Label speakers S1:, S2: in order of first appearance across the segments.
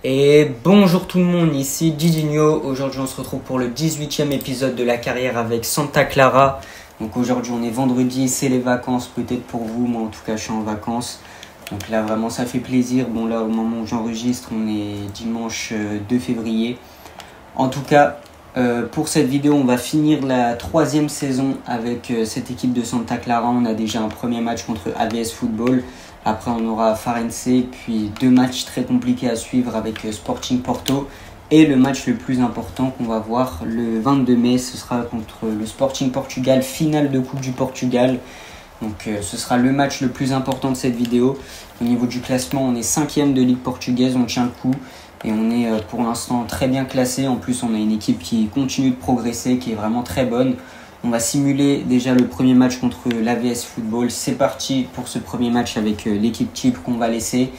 S1: Et bonjour tout le monde, ici Didinho. Aujourd'hui on se retrouve pour le 18e épisode de la carrière avec Santa Clara. Donc aujourd'hui on est vendredi, c'est les vacances peut-être pour vous, moi en tout cas je suis en vacances. Donc là vraiment ça fait plaisir. Bon là au moment où j'enregistre on est dimanche 2 février. En tout cas pour cette vidéo on va finir la 3e saison avec cette équipe de Santa Clara. On a déjà un premier match contre AVS Football. Après, on aura Farense, puis 2 matchs très compliqués à suivre avec Sporting Porto. Et le match le plus important qu'on va voir le 22 mai, ce sera contre le Sporting Portugal, finale de Coupe du Portugal. Donc ce sera le match le plus important de cette vidéo. Au niveau du classement, on est 5e de Ligue portugaise, on tient le coup. Et on est pour l'instant très bien classé. En plus, on a une équipe qui continue de progresser, qui est vraiment très bonne. On va simuler déjà le premier match contre l'AVS Football. C'est parti pour ce premier match avec l'équipe type qu'on va laisser.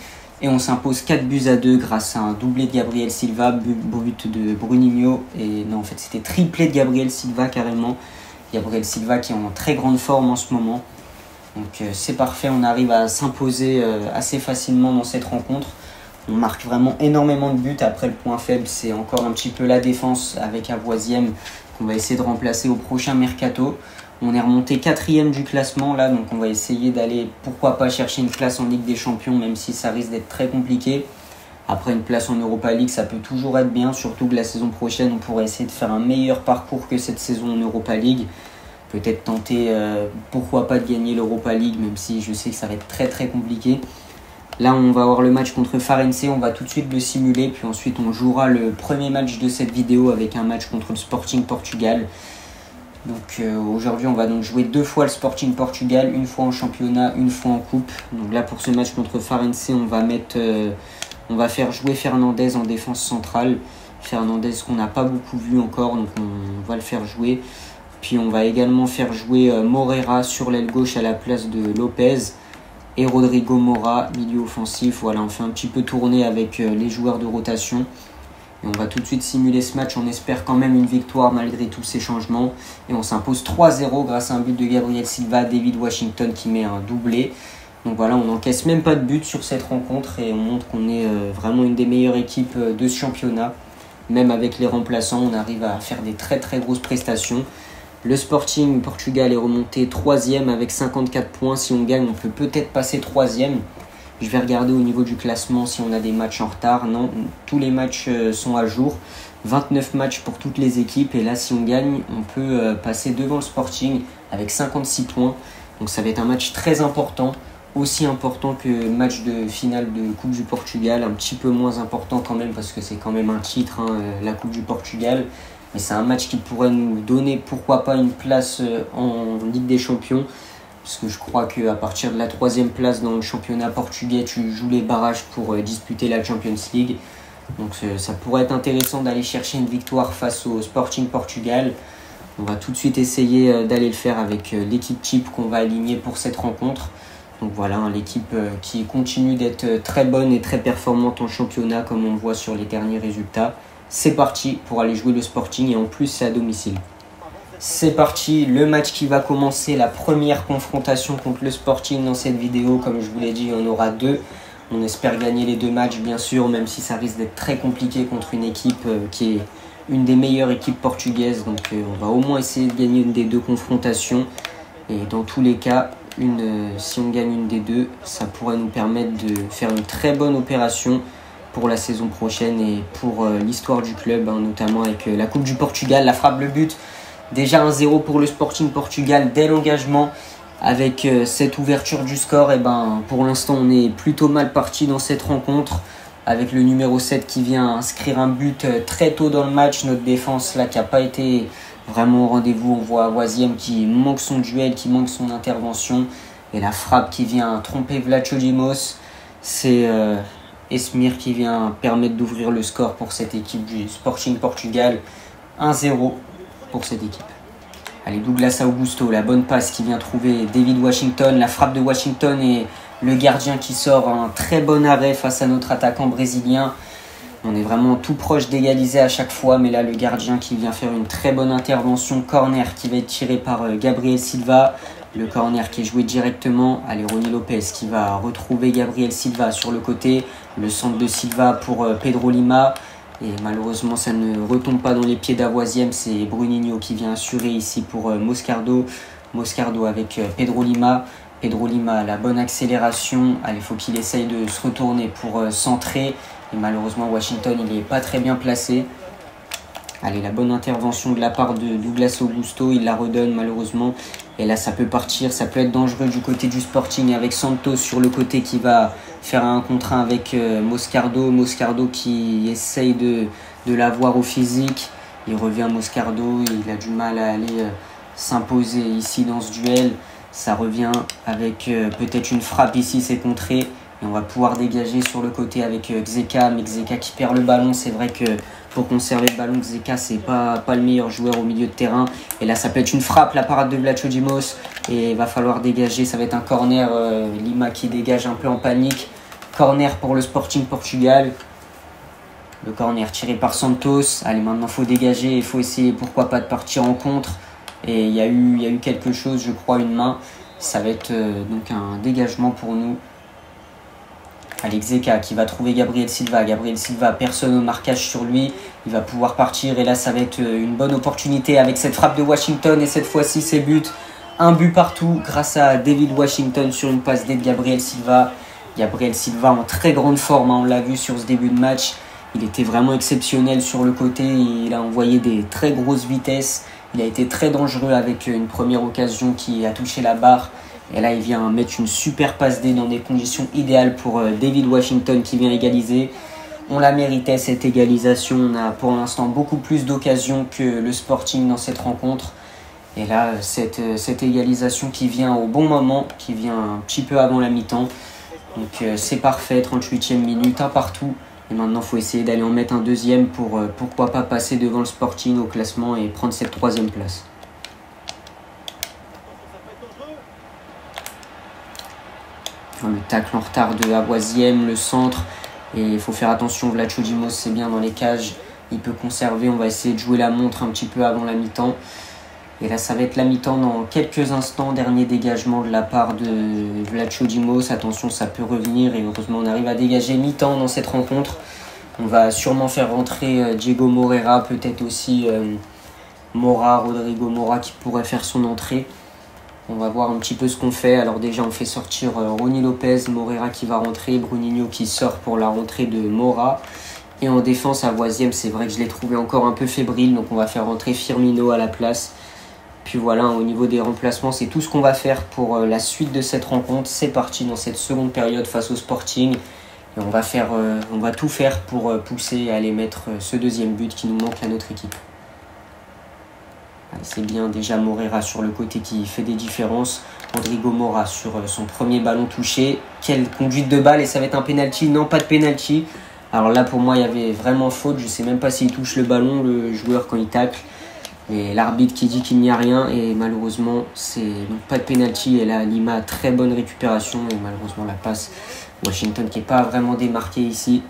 S1: Et on s'impose 4-2 grâce à un doublé de Gabriel Silva, but de Bruninho. Et non, en fait, c'était triplé de Gabriel Silva carrément. Gabriel Silva qui est en très grande forme en ce moment. Donc c'est parfait, on arrive à s'imposer assez facilement dans cette rencontre. On marque vraiment énormément de buts. Après, le point faible, c'est encore un petit peu la défense avec Avoisiem qu'on va essayer de remplacer au prochain mercato. On est remonté 4e du classement là, donc on va essayer d'aller, pourquoi pas, chercher une place en Ligue des Champions, même si ça risque d'être très compliqué. Après, une place en Europa League, ça peut toujours être bien, surtout que la saison prochaine, on pourrait essayer de faire un meilleur parcours que cette saison en Europa League. Peut-être tenter, pourquoi pas, de gagner l'Europa League, même si je sais que ça va être très très compliqué. Là, on va avoir le match contre Farense, on va tout de suite le simuler, puis ensuite on jouera le premier match de cette vidéo avec un match contre le Sporting Portugal. Donc aujourd'hui, on va donc jouer 2 fois le Sporting Portugal, une fois en championnat, une fois en coupe. Donc là, pour ce match contre Farense, on va faire jouer Fernandez en défense centrale. Fernandez qu'on n'a pas beaucoup vu encore, donc on va le faire jouer. Puis on va également faire jouer Moreira sur l'aile gauche à la place de Lopez. Et Rodrigo Mora, milieu offensif. Voilà, on fait un petit peu tourner avec les joueurs de rotation. Et on va tout de suite simuler ce match. On espère quand même une victoire malgré tous ces changements. Et on s'impose 3-0 grâce à un but de Gabriel Silva, David Washington qui met un doublé. Donc voilà, on n'encaisse même pas de but sur cette rencontre. Et on montre qu'on est vraiment une des meilleures équipes de ce championnat. Même avec les remplaçants, on arrive à faire des très très grosses prestations. Le Sporting Portugal est remonté 3e avec 54 points. Si on gagne, on peut peut-être passer 3e. Je vais regarder au niveau du classement si on a des matchs en retard. Non, tous les matchs sont à jour. 29 matchs pour toutes les équipes. Et là, si on gagne, on peut passer devant le Sporting avec 56 points. Donc ça va être un match très important. Aussi important que le match de finale de Coupe du Portugal. Un petit peu moins important quand même parce que c'est quand même un titre, la Coupe du Portugal. Mais c'est un match qui pourrait nous donner, pourquoi pas, une place en Ligue des Champions. Parce que je crois qu'à partir de la 3e place dans le championnat portugais, tu joues les barrages pour disputer la Champions League. Donc ça pourrait être intéressant d'aller chercher une victoire face au Sporting Portugal. On va tout de suite essayer d'aller le faire avec l'équipe type qu'on va aligner pour cette rencontre. Donc voilà, l'équipe qui continue d'être très bonne et très performante en championnat, comme on le voit sur les derniers résultats. C'est parti pour aller jouer le Sporting et en plus c'est à domicile. C'est parti, le match qui va commencer, la première confrontation contre le Sporting dans cette vidéo. Comme je vous l'ai dit, il y en aura 2. On espère gagner les 2 matchs bien sûr, même si ça risque d'être très compliqué contre une équipe qui est une des meilleures équipes portugaises. Donc on va au moins essayer de gagner une des 2 confrontations. Et dans tous les cas, si on gagne une des 2, ça pourrait nous permettre de faire une très bonne opération pour la saison prochaine et pour l'histoire du club, notamment avec la Coupe du Portugal, la frappe, le but. Déjà 1-0 pour le Sporting Portugal dès l'engagement. Avec cette ouverture du score, et pour l'instant on est plutôt mal parti dans cette rencontre. Avec le numéro 7 qui vient inscrire un but très tôt dans le match. Notre défense là qui n'a pas été vraiment au rendez-vous. On voit Avoisiem qui manque son duel, qui manque son intervention. Et la frappe qui vient tromper Vlacho Dimos. C'est Esmir qui vient permettre d'ouvrir le score pour cette équipe du Sporting Portugal. 1-0 pour cette équipe. Allez, Douglas Augusto, la bonne passe qui vient trouver David Washington. La frappe de Washington et le gardien qui sort un très bon arrêt face à notre attaquant brésilien. On est vraiment tout proche d'égaliser à chaque fois. Mais là, le gardien qui vient faire une très bonne intervention. Corner qui va être tiré par Gabriel Silva. Le corner qui est joué directement. Allez, Rony Lopez qui va retrouver Gabriel Silva sur le côté. Le centre de Silva pour Pedro Lima. Et malheureusement, ça ne retombe pas dans les pieds d'Avoisiem. C'est Bruninho qui vient assurer ici pour Moscardo. Moscardo avec Pedro Lima. Pedro Lima, la bonne accélération. Allez, il faut qu'il essaye de se retourner pour centrer. Et malheureusement, Washington, il n'est pas très bien placé. Allez, la bonne intervention de la part de Douglas Augusto. Il la redonne malheureusement. Et là, ça peut partir. Ça peut être dangereux du côté du Sporting avec Santos sur le côté qui va faire un contre 1 avec Moscardo. Moscardo qui essaye de l'avoir au physique. Il revient Moscardo. Il a du mal à aller s'imposer ici dans ce duel. Ça revient avec peut-être une frappe ici, c'est contré. Et on va pouvoir dégager sur le côté avec Xeka. Mais Xeka qui perd le ballon. C'est vrai que pour conserver le ballon, Xeka, c'est pas le meilleur joueur au milieu de terrain. Et là, ça peut être une frappe, la parade de Vlachodimos. Et il va falloir dégager. Ça va être un corner. Lima qui dégage un peu en panique. Corner pour le Sporting Portugal. Le corner tiré par Santos. Allez, maintenant, il faut dégager. Il faut essayer, pourquoi pas, de partir en contre. Et il y a eu quelque chose, je crois, une main. Ça va être donc un dégagement pour nous. Allez, Xeka qui va trouver Gabriel Silva. Gabriel Silva, personne au marquage sur lui. Il va pouvoir partir. Et là, ça va être une bonne opportunité avec cette frappe de Washington. Et cette fois-ci, c'est but. Un but partout grâce à David Washington sur une passe D de Gabriel Silva. Gabriel Silva en très grande forme. On l'a vu sur ce début de match. Il était vraiment exceptionnel sur le côté. Il a envoyé des très grosses vitesses. Il a été très dangereux avec une première occasion qui a touché la barre. Et là, il vient mettre une super passe D dans des conditions idéales pour David Washington qui vient égaliser. On la méritait cette égalisation. On a pour l'instant beaucoup plus d'occasions que le Sporting dans cette rencontre. Et là, cette égalisation qui vient au bon moment, qui vient un petit peu avant la mi-temps. Donc c'est parfait, 38e minute, un partout. Et maintenant, il faut essayer d'aller en mettre un deuxième pour pourquoi pas passer devant le Sporting au classement et prendre cette 3e place. Le tacle en retard de Avoisiem, le centre. Et il faut faire attention, Vlachodimos c'est bien dans les cages. Il peut conserver, on va essayer de jouer la montre un petit peu avant la mi-temps. Et là, ça va être la mi-temps dans quelques instants. Dernier dégagement de la part de Vlachodimos. Attention, ça peut revenir. Et heureusement, on arrive à dégager mi-temps dans cette rencontre. On va sûrement faire rentrer Diego Moreira. Peut-être aussi Rodrigo Mora qui pourrait faire son entrée. On va voir un petit peu ce qu'on fait. Alors déjà, on fait sortir Rony Lopez, Moreira qui va rentrer. Bruninho qui sort pour la rentrée de Mora. Et en défense, Avoisiem, c'est vrai que je l'ai trouvé encore un peu fébrile. Donc on va faire rentrer Firmino à la place. Puis voilà, au niveau des remplacements, c'est tout ce qu'on va faire pour la suite de cette rencontre. C'est parti dans cette seconde période face au Sporting. Et on va tout faire pour pousser et aller mettre ce deuxième but qui nous manque à notre équipe. C'est bien déjà Moreira sur le côté qui fait des différences. Rodrigo Mora sur son premier ballon touché. Quelle conduite de balle, et ça va être un penalty. Non, pas de penalty. Alors là, pour moi, il y avait vraiment faute. Je ne sais même pas s'il touche le ballon, le joueur, quand il tacle. Et l'arbitre qui dit qu'il n'y a rien. Et malheureusement, c'est donc pas de penalty. Et là, Lima, très bonne récupération. Et malheureusement, la passe. Washington qui n'est pas vraiment démarqué ici.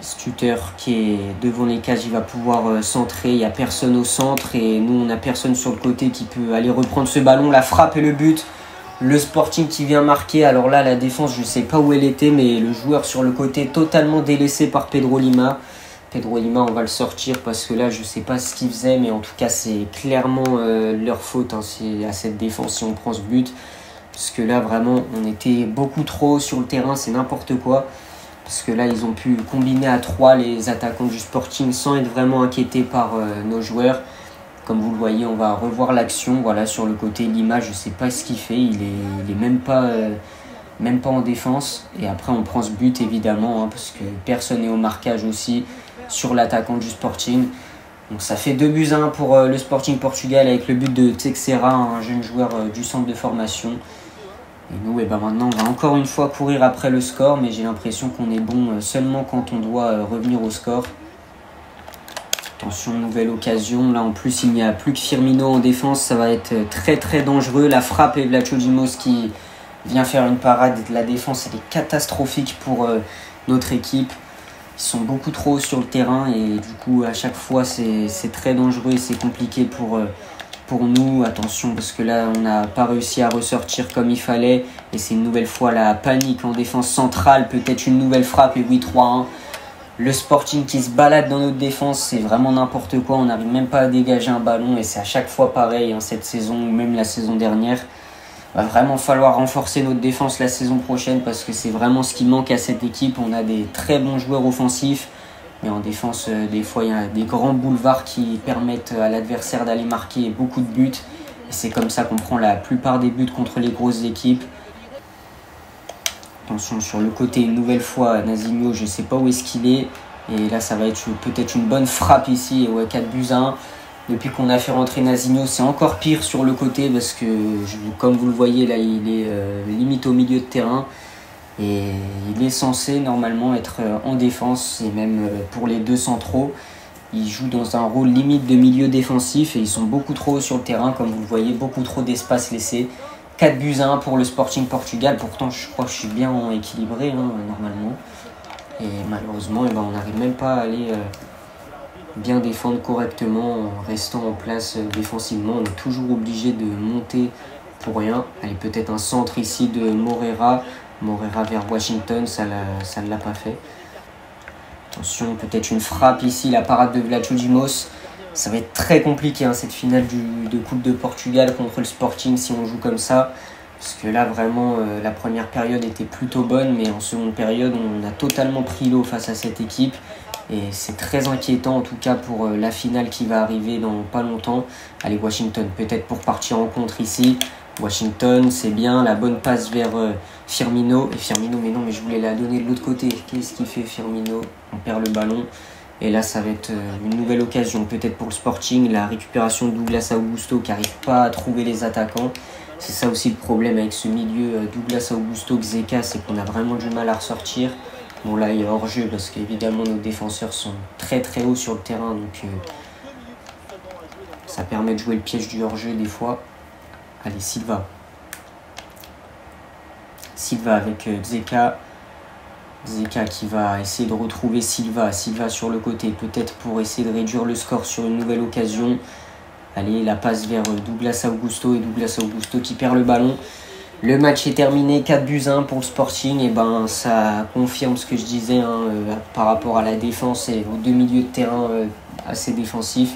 S1: Stutter qui est devant les cages, il va pouvoir centrer. Il n'y a personne au centre. Et nous, on n'a personne sur le côté qui peut aller reprendre ce ballon. La frappe et le but. Le Sporting qui vient marquer. Alors là, la défense, je ne sais pas où elle était. Mais le joueur sur le côté, totalement délaissé par Pedro Lima. Pedro Lima, on va le sortir parce que là, je ne sais pas ce qu'il faisait. Mais en tout cas, c'est clairement leur faute à cette défense si on prend ce but. Parce que là, vraiment, on était beaucoup trop sur le terrain. C'est n'importe quoi. Parce que là, ils ont pu combiner à 3 les attaquants du Sporting sans être vraiment inquiétés par nos joueurs. Comme vous le voyez, on va revoir l'action. Voilà, sur le côté, Lima, je ne sais pas ce qu'il fait. Il est même pas en défense. Et après, on prend ce but, évidemment, parce que personne n'est au marquage aussi sur l'attaquant du Sporting. Donc ça fait 2-1 pour le Sporting Portugal avec le but de Teixeira, un jeune joueur du centre de formation. Et nous, maintenant, on va encore une fois courir après le score, mais j'ai l'impression qu'on est bon seulement quand on doit revenir au score. Attention, nouvelle occasion. Là, en plus, il n'y a plus que Firmino en défense. Ça va être très, très dangereux. La frappe et Vlachodimos qui vient faire une parade. La défense, elle est catastrophique pour notre équipe. Ils sont beaucoup trop sur le terrain et du coup, à chaque fois, c'est très dangereux et c'est compliqué pour pour nous. Attention parce que là on n'a pas réussi à ressortir comme il fallait. Et c'est une nouvelle fois la panique en défense centrale. Peut-être une nouvelle frappe et oui 3-1. Le Sporting qui se balade dans notre défense, c'est vraiment n'importe quoi. On n'arrive même pas à dégager un ballon et c'est à chaque fois pareil cette saison ou même la saison dernière. Va vraiment falloir renforcer notre défense la saison prochaine parce que c'est vraiment ce qui manque à cette équipe. On a des très bons joueurs offensifs, mais en défense, des fois, il y a des grands boulevards qui permettent à l'adversaire d'aller marquer beaucoup de buts. Et c'est comme ça qu'on prend la plupart des buts contre les grosses équipes. Attention sur le côté, une nouvelle fois, Nazinho, je ne sais pas où est-ce qu'il est. Et là, ça va être peut-être une bonne frappe ici. Et ouais, 4-1. Depuis qu'on a fait rentrer Nazinho, c'est encore pire sur le côté parce que, comme vous le voyez, là, il est limite au milieu de terrain. Et il est censé normalement être en défense et même pour les deux centraux. Il joue dans un rôle limite de milieu défensif et ils sont beaucoup trop hauts sur le terrain, comme vous le voyez, beaucoup trop d'espace laissé. 4-1 pour le Sporting Portugal. Pourtant, je crois que je suis bien équilibré normalement. Et malheureusement, on n'arrive même pas à aller bien défendre correctement en restant en place défensivement. On est toujours obligé de monter pour rien. Allez, peut-être un centre ici de Moreira. Moreira vers Washington, ça ne l'a pas fait. Attention, peut-être une frappe ici, la parade de Vlachodimos. Ça va être très compliqué cette finale de Coupe de Portugal contre le Sporting si on joue comme ça. Parce que là, vraiment, la première période était plutôt bonne, mais en seconde période, on a totalement pris l'eau face à cette équipe. Et c'est très inquiétant, en tout cas, pour la finale qui va arriver dans pas longtemps. Allez, Washington, peut-être pour partir en contre ici. Washington, c'est bien, la bonne passe vers Firmino. Et Firmino, mais non, mais je voulais la donner de l'autre côté. Qu'est-ce qu'il fait Firmino? On perd le ballon. Et là, ça va être une nouvelle occasion, peut-être pour le Sporting. La récupération de Douglas Augusto qui n'arrive pas à trouver les attaquants. C'est ça aussi le problème avec ce milieu Douglas Augusto, Xeka, c'est qu'on a vraiment du mal à ressortir. Bon là, il y a hors-jeu parce qu'évidemment nos défenseurs sont très très hauts sur le terrain. Donc ça permet de jouer le piège du hors-jeu des fois. Allez, Silva. Silva avec Xeka. Xeka qui va essayer de retrouver Silva. Silva sur le côté, peut-être pour essayer de réduire le score sur une nouvelle occasion. Allez, la passe vers Douglas Augusto et Douglas Augusto qui perd le ballon. Le match est terminé, 4-1 pour le Sporting. Et ça confirme ce que je disais par rapport à la défense et aux deux milieux de terrain assez défensifs.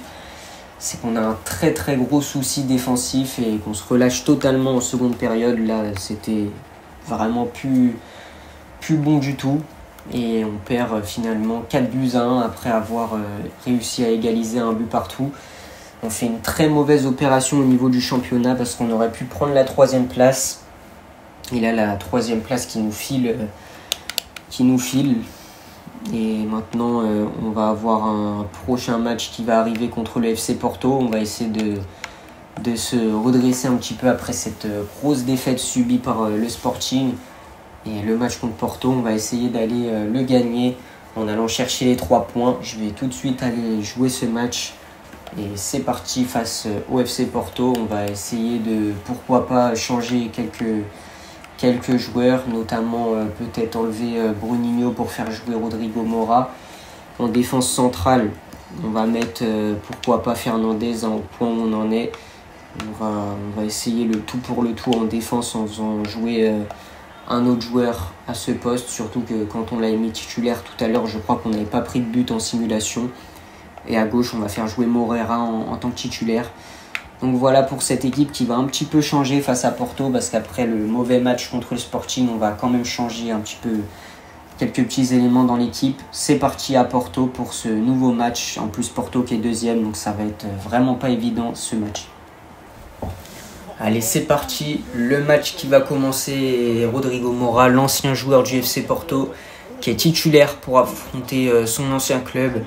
S1: C'est qu'on a un très très gros souci défensif et qu'on se relâche totalement en seconde période. Là, c'était vraiment plus bon du tout. Et on perd finalement 4-1 après avoir réussi à égaliser un but partout. On fait une très mauvaise opération au niveau du championnat parce qu'on aurait pu prendre la 3e place. Et là, la 3e place qui nous file. Et maintenant, on va avoir un prochain match qui va arriver contre le FC Porto. On va essayer de se redresser un petit peu après cette grosse défaite subie par le Sporting. Et le match contre Porto, on va essayer d'aller le gagner en allant chercher les 3 points. Je vais tout de suite aller jouer ce match. Et c'est parti face au FC Porto. On va essayer de, pourquoi pas, changer quelques joueurs, notamment peut-être enlever Bruninho pour faire jouer Rodrigo Mora. En défense centrale, on va mettre, pourquoi pas, Fernandez au point où on en est. On va essayer le tout pour le tout en défense en faisant jouer un autre joueur à ce poste. Surtout que quand on l'a mis titulaire tout à l'heure, je crois qu'on n'avait pas pris de but en simulation. Et à gauche, on va faire jouer Moreira en tant que titulaire. Donc voilà pour cette équipe qui va un petit peu changer face à Porto. Parce qu'après le mauvais match contre le Sporting, on va quand même changer un petit peu quelques petits éléments dans l'équipe. C'est parti à Porto pour ce nouveau match. En plus, Porto qui est 2e, donc ça va être vraiment pas évident ce match. Allez, c'est parti. Le match qui va commencer. Rodrigo Mora, l'ancien joueur du FC Porto, qui est titulaire pour affronter son ancien club.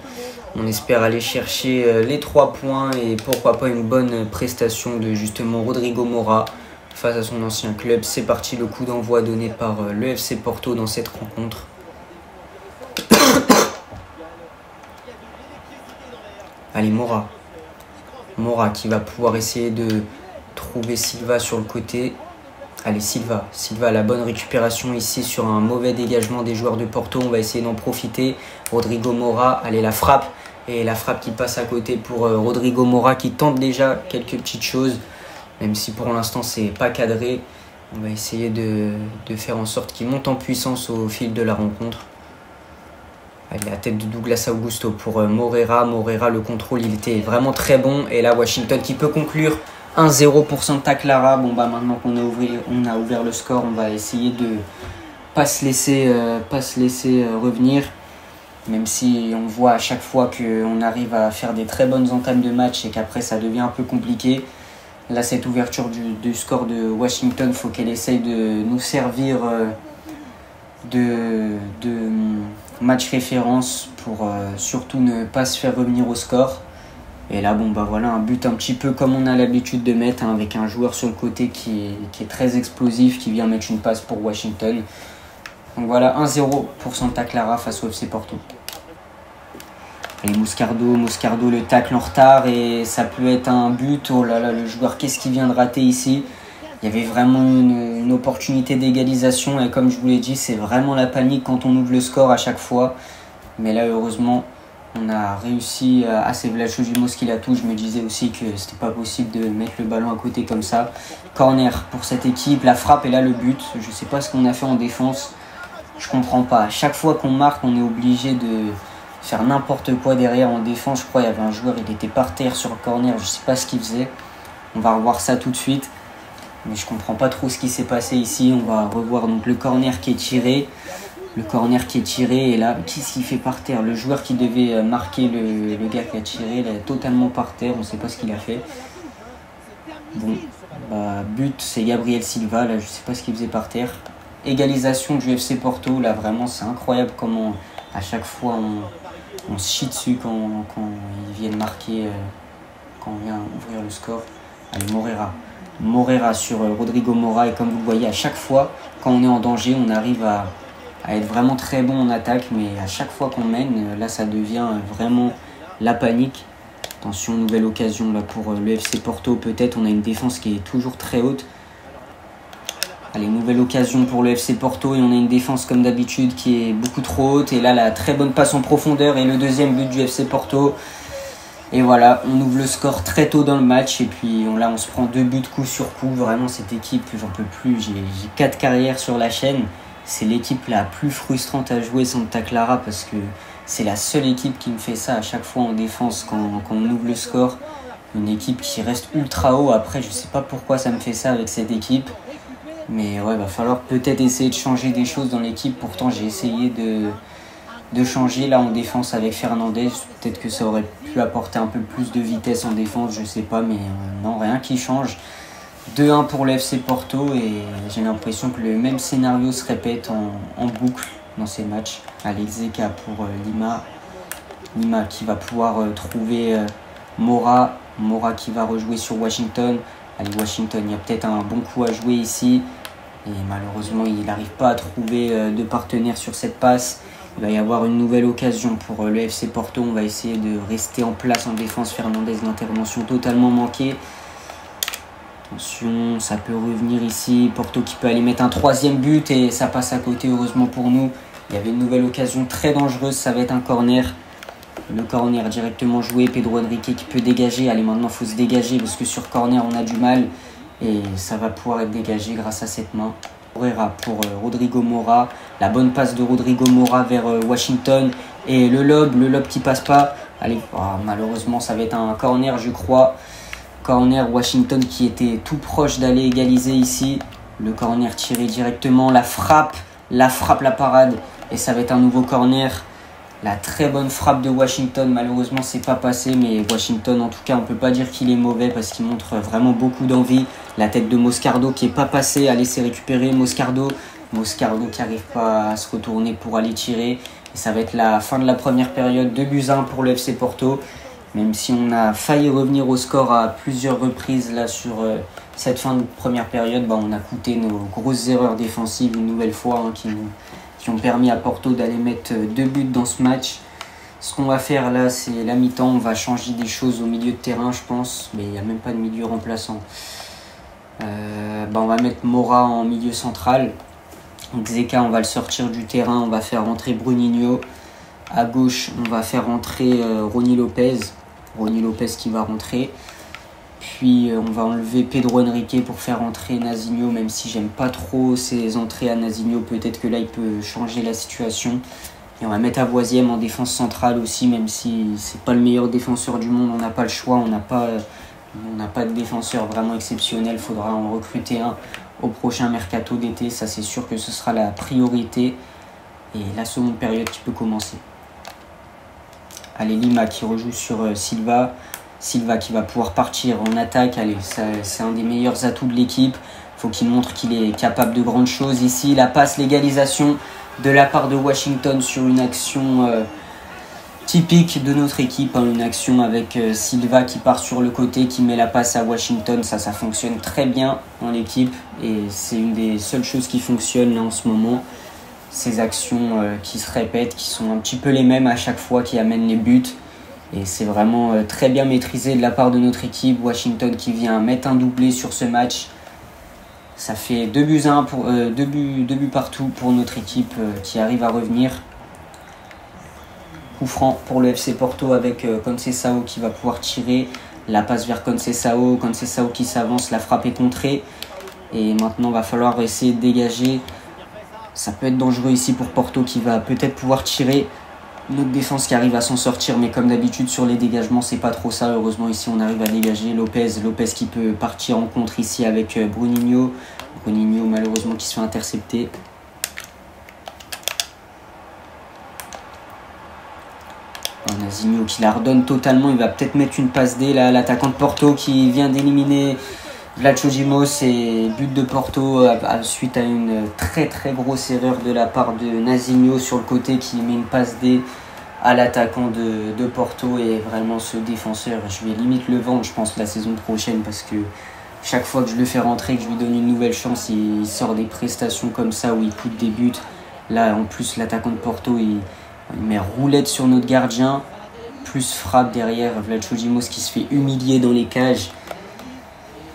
S1: On espère aller chercher les 3 points et pourquoi pas une bonne prestation de justement Rodrigo Mora face à son ancien club. C'est parti, le coup d'envoi donné par le FC Porto dans cette rencontre. Allez, Mora. Mora qui va pouvoir essayer de trouver Silva sur le côté. Allez, Silva, la bonne récupération ici sur un mauvais dégagement des joueurs de Porto. On va essayer d'en profiter. Rodrigo Mora, allez, la frappe. Et la frappe qui passe à côté pour Rodrigo Mora qui tente déjà quelques petites choses. Même si pour l'instant c'est pas cadré. On va essayer de faire en sorte qu'il monte en puissance au fil de la rencontre. Allez, la tête de Douglas Augusto pour Moreira. Moreira, le contrôle, il était vraiment très bon. Et là, Washington qui peut conclure 1-0 pour Santa Clara. Bon, bah maintenant qu'on a ouvert le score, on va essayer de pas se laisser revenir. Même si on voit à chaque fois qu'on arrive à faire des très bonnes entames de match et qu'après ça devient un peu compliqué. Là, cette ouverture du score de Washington, il faut qu'elle essaye de nous servir de match référence pour surtout ne pas se faire revenir au score. Et là, bon, bah voilà, un but un petit peu comme on a l'habitude de mettre, hein, avec un joueur sur le côté qui est très explosif, qui vient mettre une passe pour Washington. Donc voilà, 1-0 pour Santa Clara face au FC Porto. Et Moscardo le tacle en retard et ça peut être un but. Oh là là, le joueur, qu'est-ce qu'il vient de rater ici? Il y avait vraiment une opportunité d'égalisation et comme je vous l'ai dit, c'est vraiment la panique quand on ouvre le score à chaque fois. Mais là, heureusement, on a réussi à c'est Vlacho Jumos qui la touche. Je me disais aussi que c'était pas possible de mettre le ballon à côté comme ça. Corner pour cette équipe, la frappe et là le but. Je sais pas ce qu'on a fait en défense. Je comprends pas. À chaque fois qu'on marque, on est obligé de faire n'importe quoi derrière en défense. Je crois qu'il y avait un joueur, il était par terre sur le corner, je sais pas ce qu'il faisait. On va revoir ça tout de suite. Mais je comprends pas trop ce qui s'est passé ici. On va revoir donc le corner qui est tiré. Le corner qui est tiré et là, qu'est-ce qu'il fait par terre? Le joueur qui devait marquer le gars qui a tiré, il est totalement par terre, on sait pas ce qu'il a fait. Bon, bah, but, c'est Gabriel Silva, là je sais pas ce qu'il faisait par terre. Égalisation du FC Porto, là vraiment c'est incroyable comment à chaque fois on se chie dessus quand ils viennent marquer, quand on vient ouvrir le score. Allez, Moreira sur Rodrigo Mora et comme vous le voyez à chaque fois quand on est en danger on arrive à être vraiment très bon en attaque mais à chaque fois qu'on mène là ça devient vraiment la panique. Attention, nouvelle occasion là pour le FC Porto, peut-être on a une défense qui est toujours très haute. Allez, nouvelle occasion pour le FC Porto et on a une défense comme d'habitude qui est beaucoup trop haute. Et là, la très bonne passe en profondeur et le deuxième but du FC Porto. Et voilà, on ouvre le score très tôt dans le match. Et puis là, on se prend 2 buts coup sur coup. Vraiment, cette équipe, j'en peux plus. J'ai 4 carrières sur la chaîne. C'est l'équipe la plus frustrante à jouer, Santa Clara, parce que c'est la seule équipe qui me fait ça à chaque fois en défense quand on ouvre le score. Une équipe qui reste ultra haut. Après, je sais pas pourquoi ça me fait ça avec cette équipe. Mais ouais, va falloir peut-être essayer de changer des choses dans l'équipe. Pourtant, j'ai essayé de changer là en défense avec Fernandez. Peut-être que ça aurait pu apporter un peu plus de vitesse en défense, je sais pas. Mais non, rien qui change. 2-1 pour le FC Porto et j'ai l'impression que le même scénario se répète en boucle dans ces matchs. Allez, Zeka pour Lima. Lima qui va pouvoir trouver Mora. Mora qui va rejouer sur Washington. Allez, Washington, il y a peut-être un bon coup à jouer ici. Et malheureusement, il n'arrive pas à trouver de partenaire sur cette passe. Il va y avoir une nouvelle occasion pour le FC Porto. On va essayer de rester en place en défense. Fernandez, l'intervention totalement manquée. Attention, ça peut revenir ici. Porto qui peut aller mettre un 3e but et ça passe à côté, heureusement pour nous. Il y avait une nouvelle occasion très dangereuse. Ça va être un corner. Le corner directement joué. Pedro Henrique qui peut dégager. Allez, maintenant, il faut se dégager parce que sur corner, on a du mal. Et ça va pouvoir être dégagé grâce à cette main. Moreira pour Rodrigo Mora. La bonne passe de Rodrigo Mora vers Washington. Et le lob qui passe pas. Allez, malheureusement, ça va être un corner, je crois. Corner, Washington qui était tout proche d'aller égaliser ici. Le corner tiré directement. La frappe, la parade. Et ça va être un nouveau corner. La très bonne frappe de Washington, malheureusement c'est pas passé, mais Washington en tout cas on peut pas dire qu'il est mauvais parce qu'il montre vraiment beaucoup d'envie. La tête de Moscardo qui est pas passée, à laisser récupérer Moscardo qui arrive pas à se retourner pour aller tirer. Et ça va être la fin de la première période, 2-1 pour le FC Porto. Même si on a failli revenir au score à plusieurs reprises là sur cette fin de première période, on a coûté nos grosses erreurs défensives une nouvelle fois qui ont permis à Porto d'aller mettre 2 buts dans ce match. Ce qu'on va faire là, c'est la mi-temps. On va changer des choses au milieu de terrain, je pense. Mais il n'y a même pas de milieu remplaçant. On va mettre Mora en milieu central. Donc Zeka, on va le sortir du terrain. On va faire rentrer Bruninho. À gauche, on va faire rentrer Rony Lopez. Rony Lopez qui va rentrer. Puis on va enlever Pedro Henrique pour faire entrer Nazinho, même si j'aime pas trop ses entrées à Nazinho. Peut-être que là il peut changer la situation. Et on va mettre Avoisiem en défense centrale aussi, même si c'est pas le meilleur défenseur du monde. On n'a pas le choix, on n'a pas de défenseur vraiment exceptionnel. Il faudra en recruter un au prochain mercato d'été. Ça c'est sûr que ce sera la priorité. Et la seconde période qui peut commencer. Allez, Lima qui rejoue sur Silva. Silva qui va pouvoir partir en attaque. Allez, c'est un des meilleurs atouts de l'équipe. Il faut qu'il montre qu'il est capable de grandes choses. Ici, la passe, l'égalisation de la part de Washington sur une action typique de notre équipe. Une action avec Silva qui part sur le côté, qui met la passe à Washington. Ça fonctionne très bien dans l'équipe. Et c'est une des seules choses qui fonctionnent là en ce moment. Ces actions qui se répètent, qui sont un petit peu les mêmes à chaque fois, qui amènent les buts. Et c'est vraiment très bien maîtrisé de la part de notre équipe. Washington qui vient mettre un doublé sur ce match. Ça fait 2 buts partout pour notre équipe qui arrive à revenir. Coup franc pour le FC Porto avec Conceição qui va pouvoir tirer. La passe vers Conceição. Conceição qui s'avance, la frappe est contrée. Et maintenant, il va falloir essayer de dégager. Ça peut être dangereux ici pour Porto qui va peut-être pouvoir tirer. Notre défense qui arrive à s'en sortir, mais comme d'habitude sur les dégagements, c'est pas trop ça. Heureusement ici on arrive à dégager Lopez qui peut partir en contre ici avec Bruninho. Bruninho malheureusement qui se fait intercepter. Nazinho qui la redonne totalement, il va peut-être mettre une passe D là, l'attaquant de Porto qui vient d'éliminer Vlacho Dimos et but de Porto suite à une très grosse erreur de la part de Nazinho sur le côté qui met une passe D à l'attaquant de Porto. Et vraiment ce défenseur, je vais limite le vendre je pense la saison prochaine, parce que chaque fois que je le fais rentrer, que je lui donne une nouvelle chance, il sort des prestations comme ça où il coûte des buts. Là en plus l'attaquant de Porto il met roulette sur notre gardien, plus frappe derrière Vlacho Dimos qui se fait humilier dans les cages.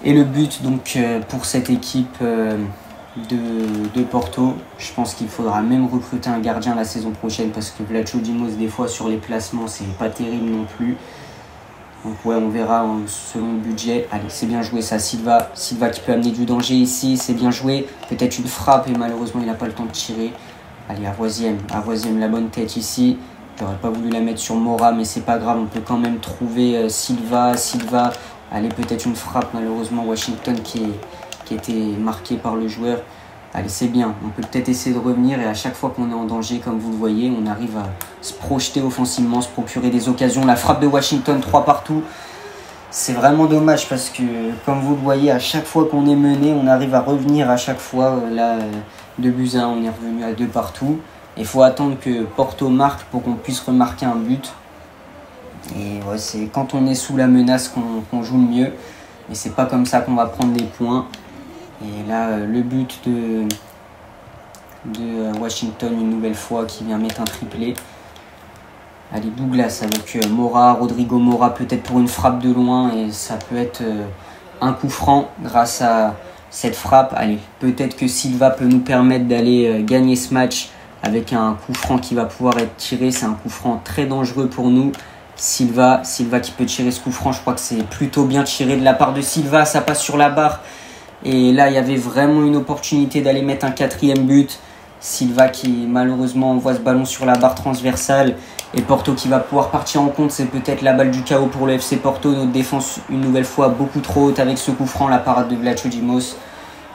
S1: Et le but donc pour cette équipe de Porto, je pense qu'il faudra même recruter un gardien la saison prochaine, parce que Vlacho Dimos des fois sur les placements c'est pas terrible non plus. Donc ouais, on verra selon le budget. Allez, c'est bien joué ça, Silva qui peut amener du danger ici, c'est bien joué. Peut-être une frappe et malheureusement il n'a pas le temps de tirer. Allez, Avoisiem la bonne tête ici. J'aurais pas voulu la mettre sur Mora, mais c'est pas grave, on peut quand même trouver Silva. Allez, peut-être une frappe, malheureusement Washington qui était marqué par le joueur. Allez, c'est bien, on peut peut-être essayer de revenir, et à chaque fois qu'on est en danger, comme vous le voyez, on arrive à se projeter offensivement, se procurer des occasions. La frappe de Washington, 3 partout. C'est vraiment dommage parce que, comme vous le voyez, à chaque fois qu'on est mené, on arrive à revenir à chaque fois. Là, 2-1, on est revenu à 2 partout. Il faut attendre que Porto marque pour qu'on puisse remarquer un but. Et ouais, c'est quand on est sous la menace qu'on joue le mieux. Et c'est pas comme ça qu'on va prendre des points. Et là, le but de Washington, une nouvelle fois, qui vient mettre un triplé. Allez, Douglas avec Rodrigo Mora, peut-être pour une frappe de loin. Et ça peut être un coup franc grâce à cette frappe. Allez, peut-être que Silva peut nous permettre d'aller gagner ce match avec un coup franc qui va pouvoir être tiré. C'est un coup franc très dangereux pour nous. Silva qui peut tirer ce coup franc. Je crois que c'est plutôt bien tiré de la part de Silva. Ça passe sur la barre. Et là, il y avait vraiment une opportunité d'aller mettre un 4e but. Silva qui malheureusement envoie ce ballon sur la barre transversale. Et Porto qui va pouvoir partir en compte. C'est peut-être la balle du chaos pour le FC Porto. Notre défense, une nouvelle fois, beaucoup trop haute avec ce coup franc. La parade de Vlacho Dimos.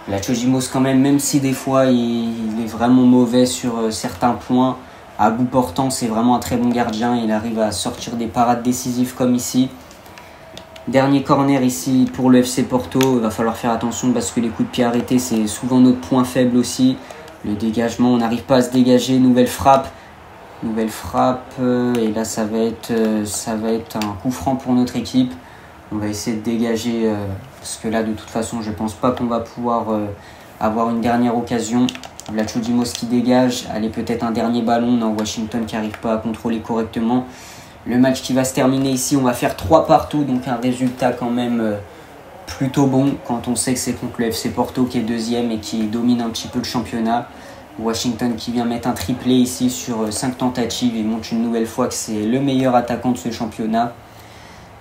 S1: Vlacho Dimos quand même si des fois il est vraiment mauvais sur certains points, à bout portant, c'est vraiment un très bon gardien. Il arrive à sortir des parades décisives comme ici. Dernier corner ici pour le FC Porto. Il va falloir faire attention parce que les coups de pied arrêtés, c'est souvent notre point faible aussi. Le dégagement, on n'arrive pas à se dégager. Nouvelle frappe. Et là, ça va être un coup franc pour notre équipe. On va essayer de dégager parce que là, de toute façon, je pense pas qu'on va pouvoir avoir une dernière occasion. Vlacho Dimos qui dégage. Allez, peut-être un dernier ballon. Non, Washington qui n'arrive pas à contrôler correctement. Le match qui va se terminer ici, on va faire 3 partout. Donc un résultat quand même plutôt bon quand on sait que c'est contre le FC Porto qui est 2e et qui domine un petit peu le championnat. Washington qui vient mettre un triplé ici sur 5 tentatives et montre une nouvelle fois que c'est le meilleur attaquant de ce championnat.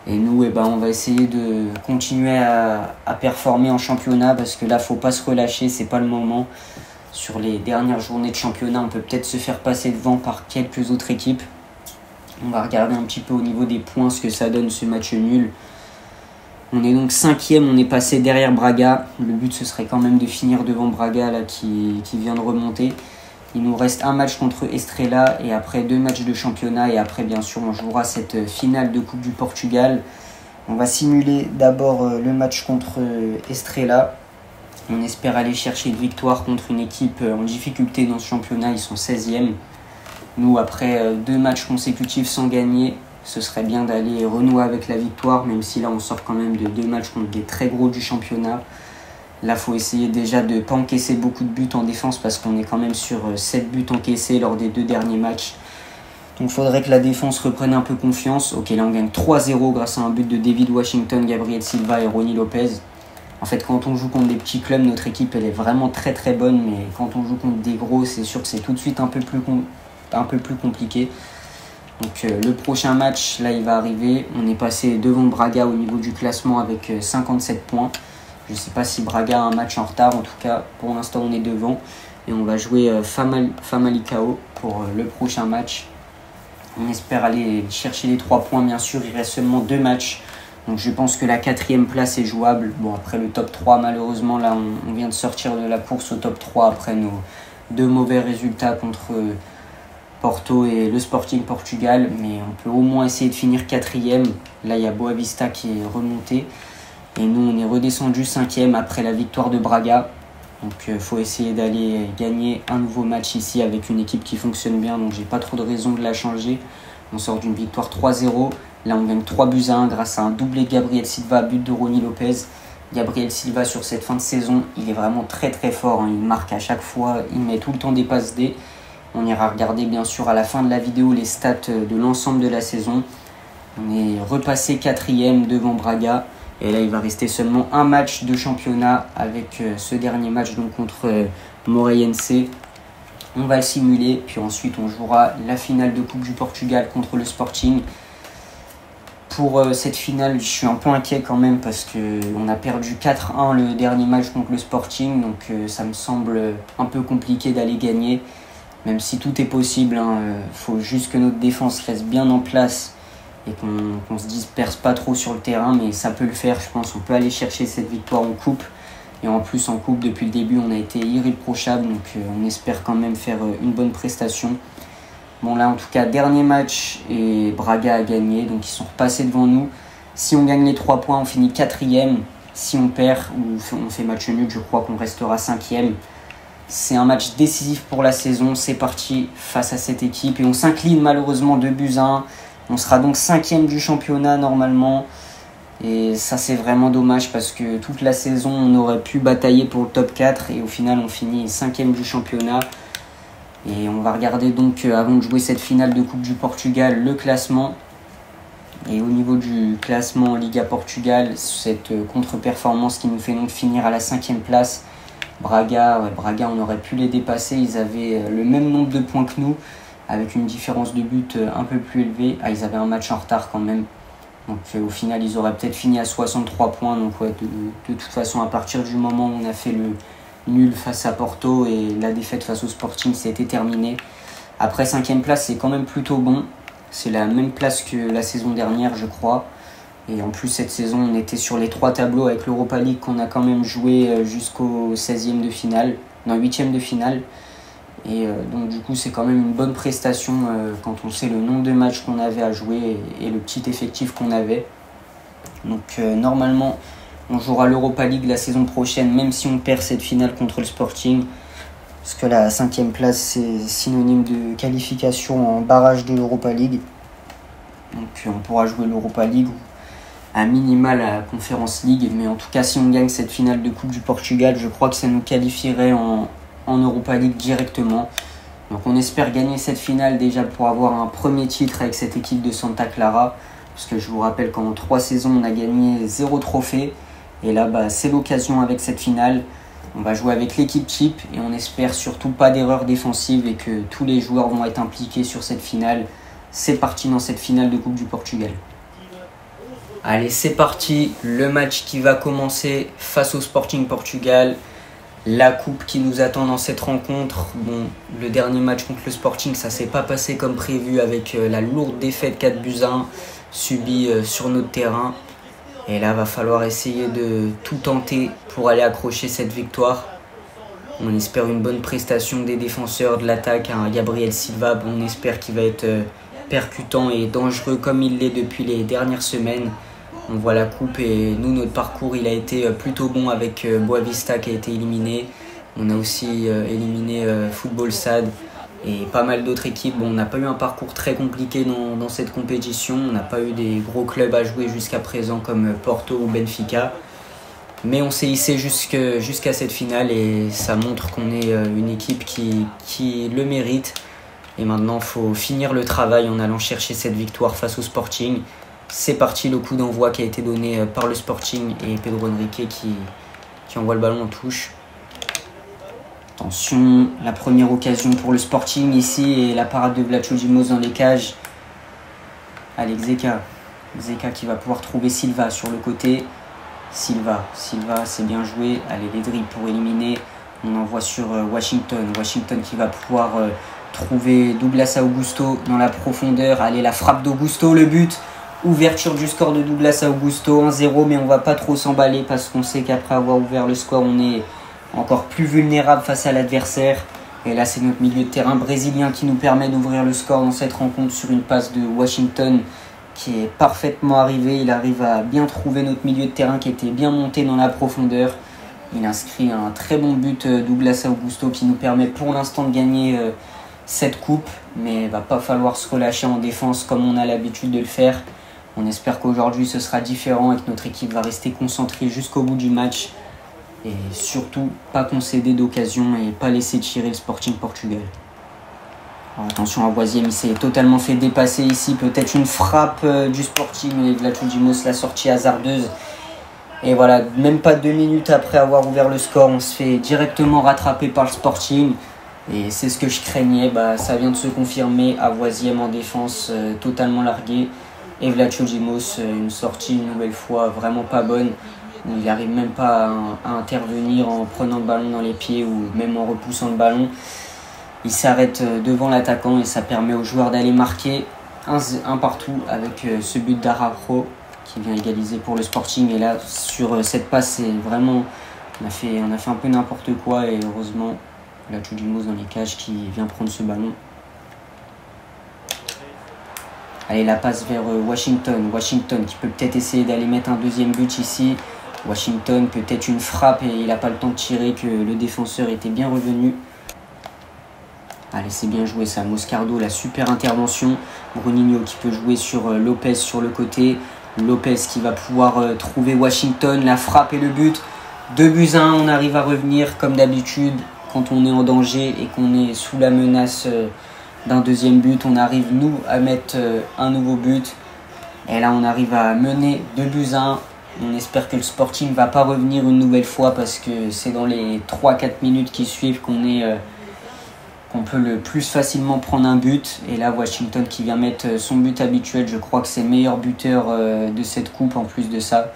S1: Et nous, on va essayer de continuer à performer en championnat parce que là, faut pas se relâcher, c'est pas le moment. Sur les dernières journées de championnat, on peut peut-être se faire passer devant par quelques autres équipes. On va regarder un petit peu au niveau des points ce que ça donne ce match nul. On est donc 5e, on est passé derrière Braga. Le but, ce serait quand même de finir devant Braga là, qui vient de remonter. Il nous reste un match contre Estrela et après 2 matchs de championnat. Et après, bien sûr, on jouera cette finale de Coupe du Portugal. On va simuler d'abord le match contre Estrela. On espère aller chercher une victoire contre une équipe en difficulté dans ce championnat. Ils sont 16e. Nous, après 2 matchs consécutifs sans gagner, ce serait bien d'aller renouer avec la victoire, même si là on sort quand même de 2 matchs contre des très gros du championnat. Là, il faut essayer déjà de ne pas encaisser beaucoup de buts en défense parce qu'on est quand même sur 7 buts encaissés lors des 2 derniers matchs. Donc il faudrait que la défense reprenne un peu confiance. Ok, là on gagne 3-0 grâce à un but de David Washington, Gabriel Silva et Rony Lopez. En fait, quand on joue contre des petits clubs, notre équipe elle est vraiment très très bonne, mais quand on joue contre des gros, c'est sûr que c'est tout de suite un peu plus compliqué. Donc le prochain match, là il va arriver. On est passé devant Braga au niveau du classement avec 57 points. Je ne sais pas si Braga a un match en retard. En tout cas, pour l'instant, on est devant. Et on va jouer Famalicão pour le prochain match. On espère aller chercher les 3 points, bien sûr. Il reste seulement 2 matchs. Donc je pense que la 4e place est jouable. Bon, après le top 3, malheureusement, là on vient de sortir de la course au top 3 après nos 2 mauvais résultats contre Porto et le Sporting Portugal, mais on peut au moins essayer de finir 4e. Là, il y a Boavista qui est remonté. Et nous, on est redescendu 5e après la victoire de Braga. Donc, il faut essayer d'aller gagner un nouveau match ici avec une équipe qui fonctionne bien. Donc, j'ai pas trop de raison de la changer. On sort d'une victoire 3-0. Là, on gagne 3-1 grâce à un doublé de Gabriel Silva, but de Rony Lopez. Gabriel Silva, sur cette fin de saison, il est vraiment très très fort. Il marque à chaque fois, il met tout le temps des passes D. On ira regarder bien sûr à la fin de la vidéo les stats de l'ensemble de la saison. On est repassé 4e devant Braga. Et là, il va rester seulement un match de championnat avec ce dernier match donc, contre Moreirense. On va le simuler. Puis ensuite, on jouera la finale de Coupe du Portugal contre le Sporting. Pour cette finale, je suis un peu inquiet quand même parce qu'on a perdu 4-1 le dernier match contre le Sporting. Donc ça me semble un peu compliqué d'aller gagner. Même si tout est possible, faut juste que notre défense reste bien en place et qu'on se disperse pas trop sur le terrain, mais ça peut le faire, je pense. On peut aller chercher cette victoire en coupe. Et en plus, en coupe, depuis le début, on a été irréprochable, donc on espère quand même faire une bonne prestation. Bon, là, en tout cas, dernier match et Braga a gagné, donc ils sont repassés devant nous. Si on gagne les 3 points, on finit 4e. Si on perd ou on fait match nul, je crois qu'on restera 5e. C'est un match décisif pour la saison. C'est parti face à cette équipe et on s'incline malheureusement 2-1. On sera donc 5e du championnat normalement. Et ça, c'est vraiment dommage parce que toute la saison, on aurait pu batailler pour le top 4 et au final, on finit 5e du championnat. Et on va regarder donc, avant de jouer cette finale de Coupe du Portugal, le classement. Et au niveau du classement Liga Portugal, cette contre-performance qui nous fait donc finir à la 5e place. Braga, on aurait pu les dépasser. Ils avaient le même nombre de points que nous, avec une différence de but un peu plus élevée. Ils avaient un match en retard quand même. Donc au final, ils auraient peut-être fini à 63 points. Donc ouais, de toute façon, à partir du moment où on a fait le nul face à Porto et la défaite face au Sporting, c'était terminé. Après 5e place, c'est quand même plutôt bon. C'est la même place que la saison dernière, je crois. Et en plus, cette saison, on était sur les 3 tableaux avec l'Europa League qu'on a quand même joué jusqu'au 16e de finale, non, 8e de finale. Et donc du coup, c'est quand même une bonne prestation quand on sait le nombre de matchs qu'on avait à jouer et le petit effectif qu'on avait. Donc normalement, on jouera l'Europa League la saison prochaine, même si on perd cette finale contre le Sporting. Parce que la 5e place, c'est synonyme de qualification en barrage de l'Europa League. Donc on pourra jouer l'Europa League à minima la Conference League. Mais en tout cas, si on gagne cette finale de Coupe du Portugal, je crois que ça nous qualifierait en Europa League directement. Donc on espère gagner cette finale déjà pour avoir un premier titre avec cette équipe de Santa Clara. Parce que je vous rappelle qu'en 3 saisons, on a gagné 0 trophée. Et là, c'est l'occasion avec cette finale. On va jouer avec l'équipe type et on espère surtout pas d'erreur défensive et que tous les joueurs vont être impliqués sur cette finale. C'est parti dans cette finale de Coupe du Portugal. Allez, c'est parti, le match qui va commencer face au Sporting Portugal. La coupe qui nous attend dans cette rencontre. Bon, le dernier match contre le Sporting, ça s'est pas passé comme prévu avec la lourde défaite 4-1 subie sur notre terrain. Et là, va falloir essayer de tout tenter pour aller accrocher cette victoire. On espère une bonne prestation des défenseurs de l'attaque. Gabriel Silva, on espère qu'il va être percutant et dangereux comme il l'est depuis les dernières semaines. On voit la coupe et nous, notre parcours, il a été plutôt bon avec Boavista qui a été éliminé. On a aussi éliminé Football Sad et pas mal d'autres équipes. Bon, on n'a pas eu un parcours très compliqué dans cette compétition. On n'a pas eu des gros clubs à jouer jusqu'à présent comme Porto ou Benfica. Mais on s'est hissé jusqu'à cette finale et ça montre qu'on est une équipe qui le mérite. Et maintenant, il faut finir le travail en allant chercher cette victoire face au Sporting. C'est parti, le coup d'envoi qui a été donné par le Sporting et Pedro Henrique qui envoie le ballon en touche. Attention, la première occasion pour le Sporting ici et la parade de Vlacho Dimos dans les cages. Allez, Zeka qui va pouvoir trouver Silva sur le côté. Silva, c'est bien joué. Allez, les dribbles pour éliminer. On envoie sur Washington qui va pouvoir trouver Douglas Augusto dans la profondeur. Allez, la frappe d'Augusto, le but. Ouverture du score de Douglas Augusto, 1-0, mais on va pas trop s'emballer parce qu'on sait qu'après avoir ouvert le score, on est encore plus vulnérable face à l'adversaire. Et là, c'est notre milieu de terrain brésilien qui nous permet d'ouvrir le score dans cette rencontre sur une passe de Washington qui est parfaitement arrivé. Il arrive à bien trouver notre milieu de terrain qui était bien monté dans la profondeur. Il inscrit un très bon but, Douglas Augusto, qui nous permet pour l'instant de gagner cette coupe. Mais il va pas falloir se relâcher en défense comme on a l'habitude de le faire. On espère qu'aujourd'hui ce sera différent et que notre équipe va rester concentrée jusqu'au bout du match. Et surtout, pas concéder d'occasion et pas laisser tirer le Sporting Portugal. Alors, attention à Voisiem, il s'est totalement fait dépasser ici. Peut-être une frappe du Sporting et Vlacho Dimos l'a sortie hasardeuse. Et voilà, même pas 2 minutes après avoir ouvert le score, on se fait directement rattraper par le Sporting. Et c'est ce que je craignais, ça vient de se confirmer. À Voisiem en défense, totalement largué. Et Vlacho Dimos, une sortie une nouvelle fois vraiment pas bonne. Il n'arrive même pas à intervenir en prenant le ballon dans les pieds ou même en repoussant le ballon. Il s'arrête devant l'attaquant et ça permet aux joueurs d'aller marquer un partout avec ce but d'Araujo qui vient égaliser pour le Sporting. Et là, sur cette passe, c'est vraiment, on a fait un peu n'importe quoi et heureusement, Vlacho Dimos dans les cages qui vient prendre ce ballon. Allez, la passe vers Washington qui peut peut-être essayer d'aller mettre un deuxième but ici. Washington, peut-être une frappe et il n'a pas le temps de tirer, que le défenseur était bien revenu. Allez, c'est bien joué ça. Moscardo, la super intervention. Bruninho qui peut jouer sur Lopez sur le côté. Lopez qui va pouvoir trouver Washington, la frappe et le but. 2-1, on arrive à revenir comme d'habitude quand on est en danger et qu'on est sous la menace d'un deuxième but. On arrive nous à mettre un nouveau but. Et là, on arrive à mener 2-1. On espère que le Sporting ne va pas revenir une nouvelle fois parce que c'est dans les 3-4 minutes qui suivent qu'on peut le plus facilement prendre un but. Et là, Washington qui vient mettre son but habituel. Je crois que c'est le meilleur buteur de cette coupe en plus de ça.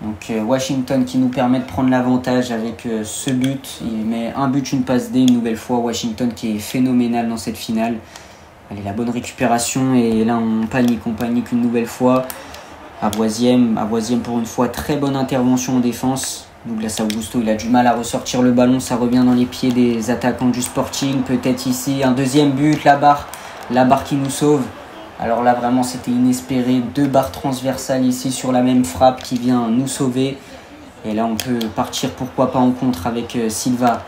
S1: Donc Washington qui nous permet de prendre l'avantage avec ce but. Il met un but, une passe D une nouvelle fois. Washington qui est phénoménal dans cette finale. Allez, la bonne récupération et là on panique une nouvelle fois. À Voisiem pour une fois, très bonne intervention en défense. Douglas Augusto, il a du mal à ressortir le ballon, ça revient dans les pieds des attaquants du Sporting. Peut-être ici un deuxième but, la barre qui nous sauve. Alors là vraiment c'était inespéré, 2 barres transversales ici sur la même frappe qui vient nous sauver. Et là on peut partir pourquoi pas en contre avec Silva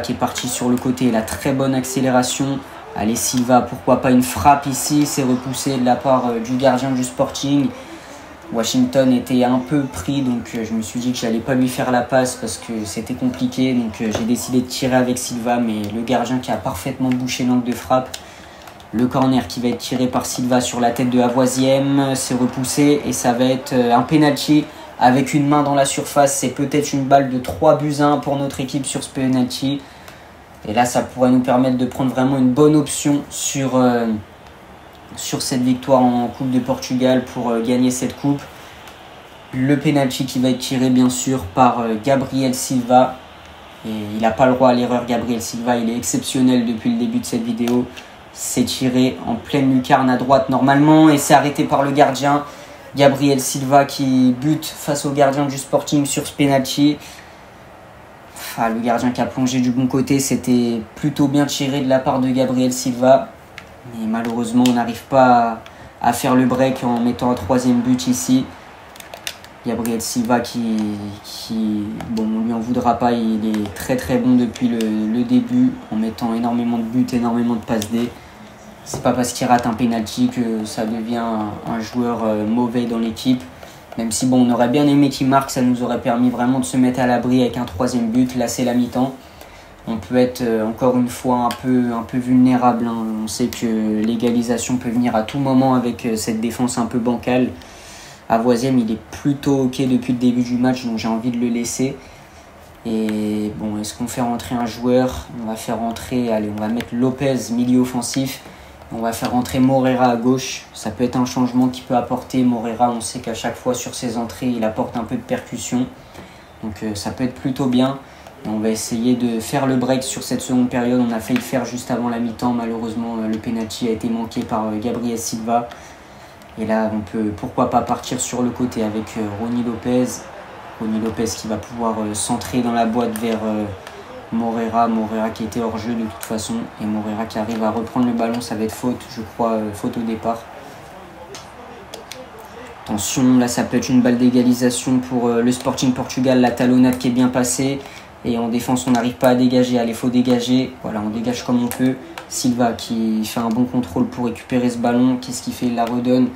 S1: qui est parti sur le côté, la très bonne accélération. Allez Silva, pourquoi pas une frappe ici, c'est repoussé de la part du gardien du Sporting. Washington était un peu pris, donc je me suis dit que j'allais pas lui faire la passe parce que c'était compliqué. Donc j'ai décidé de tirer avec Silva, mais le gardien qui a parfaitement bouché l'angle de frappe. Le corner qui va être tiré par Silva sur la tête de Avoisiem, c'est repoussé et ça va être un penalty avec une main dans la surface. C'est peut-être une balle de 3-1 pour notre équipe sur ce penalty. Et là, ça pourrait nous permettre de prendre vraiment une bonne option sur cette victoire en Coupe de Portugal pour gagner cette coupe. Le penalty qui va être tiré bien sûr par Gabriel Silva. Et il n'a pas le droit à l'erreur, Gabriel Silva. Il est exceptionnel depuis le début de cette vidéo. C'est tiré en pleine lucarne à droite normalement et c'est arrêté par le gardien. Gabriel Silva qui bute face au gardien du Sporting sur ce penalty. Le gardien qui a plongé du bon côté, c'était plutôt bien tiré de la part de Gabriel Silva. Mais malheureusement, on n'arrive pas à faire le break en mettant un 3e but ici. Gabriel Silva bon, on lui en voudra pas, il est très très bon depuis le début en mettant énormément de buts, énormément de passes D. C'est pas parce qu'il rate un penalty que ça devient un joueur mauvais dans l'équipe. Même si bon, on aurait bien aimé qu'il marque, ça nous aurait permis vraiment de se mettre à l'abri avec un 3e but. Là c'est la mi-temps. On peut être encore une fois un peu vulnérable. On sait que l'égalisation peut venir à tout moment avec cette défense un peu bancale. Avoisiem, il est plutôt ok depuis le début du match, donc j'ai envie de le laisser. Et bon, est-ce qu'on fait rentrer un joueur? On va faire rentrer, allez, on va mettre Lopez, milieu offensif. On va faire rentrer Moreira à gauche. Ça peut être un changement qui peut apporter. Moreira, on sait qu'à chaque fois sur ses entrées, il apporte un peu de percussion. Donc ça peut être plutôt bien. Et on va essayer de faire le break sur cette seconde période. On a failli le faire juste avant la mi-temps. Malheureusement, le penalty a été manqué par Gabriel Silva. Et là, on peut pourquoi pas partir sur le côté avec Rony Lopez. Rony Lopez qui va pouvoir centrer dans la boîte vers Moreira. Moreira qui était hors jeu de toute façon. Et Moreira qui arrive à reprendre le ballon. Ça va être faute, je crois, faute au départ. Attention, là ça peut être une balle d'égalisation pour le Sporting Portugal. La talonnade qui est bien passée. Et en défense, on n'arrive pas à dégager. Allez, il faut dégager. Voilà, on dégage comme on peut. Silva qui fait un bon contrôle pour récupérer ce ballon. Qu'est-ce qu'il fait? Il la redonne.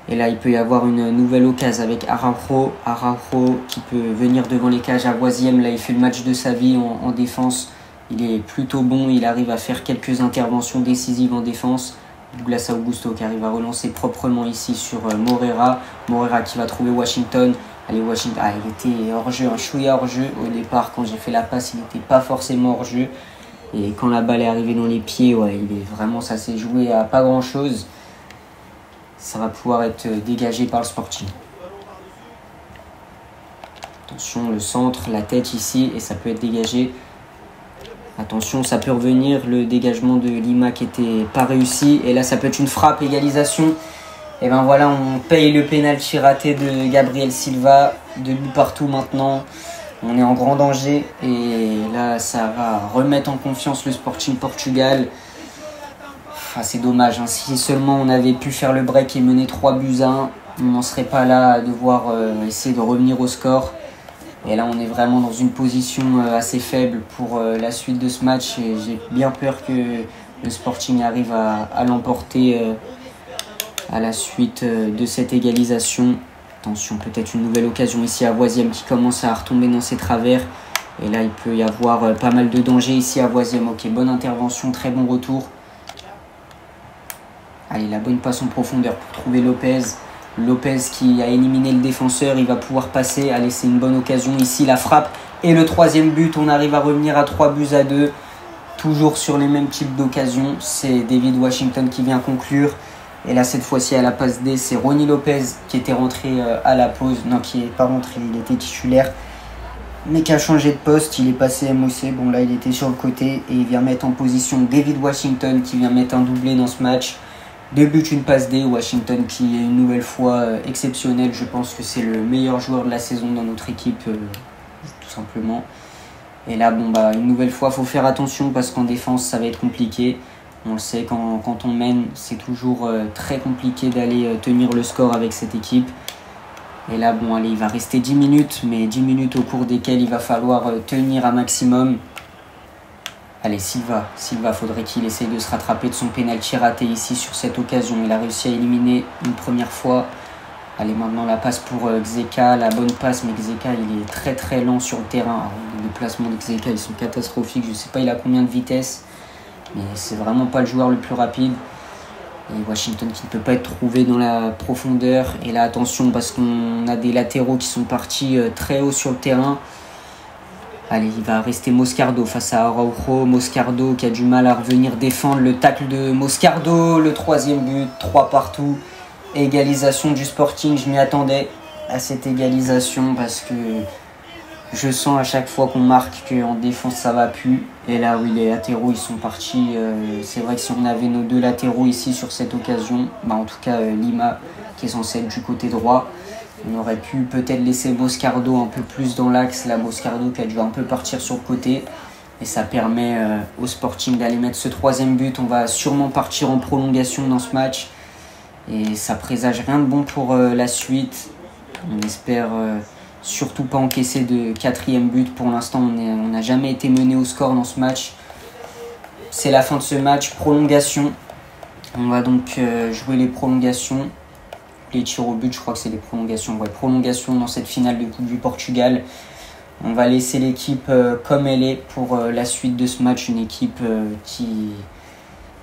S1: Et là, il peut y avoir une nouvelle occasion avec Araujo. Araujo qui peut venir devant les cages. Avoisiem, là, il fait le match de sa vie en défense. Il est plutôt bon. Il arrive à faire quelques interventions décisives en défense. Douglas Augusto qui arrive à relancer proprement ici sur Moreira. Moreira qui va trouver Washington. Allez, Washington, il était hors-jeu, un chouïa hors-jeu. Au départ, quand j'ai fait la passe, il n'était pas forcément hors-jeu. Et quand la balle est arrivée dans les pieds, ouais, ça s'est joué à pas grand-chose. Ça va pouvoir être dégagé par le Sporting. Attention, le centre, la tête ici, et ça peut être dégagé. Attention, ça peut revenir, le dégagement de Lima qui n'était pas réussi. Et là, ça peut être une frappe, égalisation. Et ben voilà, on paye le pénalty raté de Gabriel Silva. 2 buts partout maintenant. On est en grand danger. Et là, ça va remettre en confiance le Sporting Portugal. C'est dommage. Si seulement on avait pu faire le break et mener 3-1, on n'en serait pas là à devoir essayer de revenir au score. Et là, on est vraiment dans une position assez faible pour la suite de ce match. Et j'ai bien peur que le Sporting arrive à l'emporter à la suite de cette égalisation. Attention, peut-être une nouvelle occasion ici à Avoisiem qui commence à retomber dans ses travers. Et là, il peut y avoir pas mal de danger ici à Avoisiem. Ok, bonne intervention, très bon retour. Allez, la bonne passe en profondeur pour trouver Lopez. Lopez qui a éliminé le défenseur, il va pouvoir passer. Allez, c'est une bonne occasion ici, la frappe. Et le 3e but, on arrive à revenir à 3-2. Toujours sur les mêmes types d'occasions. C'est David Washington qui vient conclure. Et là, cette fois-ci, à la passe D, c'est Rony Lopez qui était rentré à la pause. Non, qui n'est pas rentré, il était titulaire. Mais qui a changé de poste, il est passé MOC. Bon, là, il était sur le côté. Et il vient mettre en position David Washington qui vient mettre un doublé dans ce match. 2 buts, une passe D. Washington qui est une nouvelle fois exceptionnel. Je pense que c'est le meilleur joueur de la saison dans notre équipe, tout simplement. Et là, bon, une nouvelle fois, il faut faire attention parce qu'en défense, ça va être compliqué. On le sait, quand on mène, c'est toujours très compliqué d'aller tenir le score avec cette équipe. Et là, bon, allez, il va rester 10 minutes, mais 10 minutes au cours desquelles il va falloir tenir un maximum. Allez, Silva, faudrait qu'il essaye de se rattraper de son pénalty raté ici sur cette occasion. Il a réussi à éliminer une première fois. Allez, maintenant la passe pour Xheka, la bonne passe, mais Xheka, il est très très lent sur le terrain. Alors, les déplacements de Xheka, ils sont catastrophiques. Je ne sais pas il a combien de vitesse, mais c'est vraiment pas le joueur le plus rapide. Et Washington qui ne peut pas être trouvé dans la profondeur. Et là, attention, parce qu'on a des latéraux qui sont partis très haut sur le terrain. Allez, il va rester Moscardo face à Araujo. Moscardo qui a du mal à revenir défendre le tacle de Moscardo. Le 3e but, 3 partout. Égalisation du Sporting, je m'y attendais à cette égalisation parce que je sens à chaque fois qu'on marque qu'en défense ça va plus. Et là oui, les latéraux ils sont partis. C'est vrai que si on avait nos 2 latéraux ici sur cette occasion, en tout cas Lima qui est censé être du côté droit, on aurait pu peut-être laisser Moscardo un peu plus dans l'axe. Là Moscardo qui a dû un peu partir sur le côté. Et ça permet au Sporting d'aller mettre ce 3e but. On va sûrement partir en prolongation dans ce match. Et ça présage rien de bon pour la suite. On espère surtout pas encaisser de 4e but. Pour l'instant, on n'a jamais été mené au score dans ce match. C'est la fin de ce match. Prolongation. On va donc jouer les prolongations. Les tirs au but, je crois que c'est les prolongations. Ouais, prolongation dans cette finale de Coupe du Portugal. On va laisser l'équipe comme elle est pour la suite de ce match. Une équipe qui,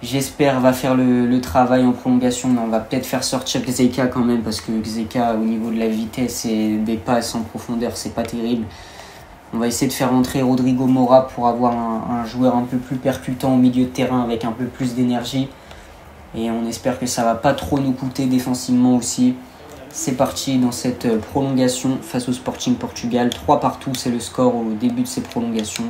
S1: j'espère, va faire le travail en prolongation. Mais on va peut-être faire sortir Xheka quand même, parce que Xheka, au niveau de la vitesse et des passes en profondeur, c'est pas terrible. On va essayer de faire entrer Rodrigo Mora pour avoir un joueur un peu plus percutant au milieu de terrain avec un peu plus d'énergie. Et on espère que ça va pas trop nous coûter défensivement aussi. C'est parti dans cette prolongation face au Sporting Portugal. 3 partout, c'est le score au début de ces prolongations.